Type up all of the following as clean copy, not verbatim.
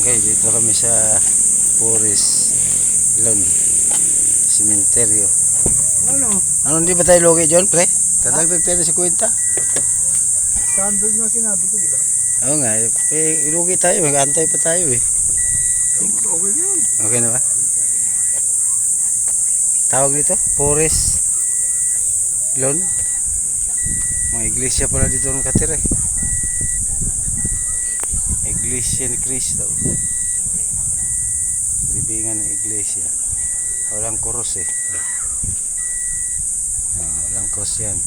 Okay, dito kami sa Forest Lawn Cementerio. Ano, hindi ba tayo logi dyan, pre? Tatagdag tayo sa kwenta. Standard nga sinabi ko, di ba? Oo nga, lugi tayo, mag-antay pa tayo eh. Okay yun. Okay na ba? Tawag dito, Forest Lawn. Mga iglesia pala dito nakatira eh. Iglesia ni Cristo. Libingan ng iglesia. Walang krus eh. Walang krus yan.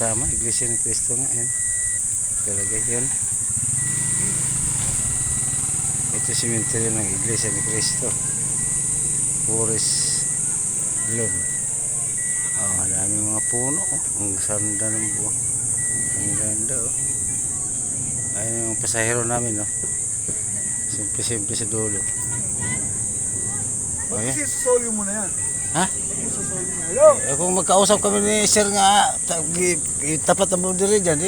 Tama, iglesia ni Cristo nga yan. Talaga yun. Ito cemetery ng iglesia ni Cristo. Forest Lawn. Maraming mga puno. Ang sanda ng buwan. Ang ganda oh. Ayun yung pasahero namin no. Simple sa dulo. Bakit sisusoli mo na yan? Ha? Bakit sisusoli mo na? Hello? Kung magkausap kami ni sir nga tapat na mo diri dyan,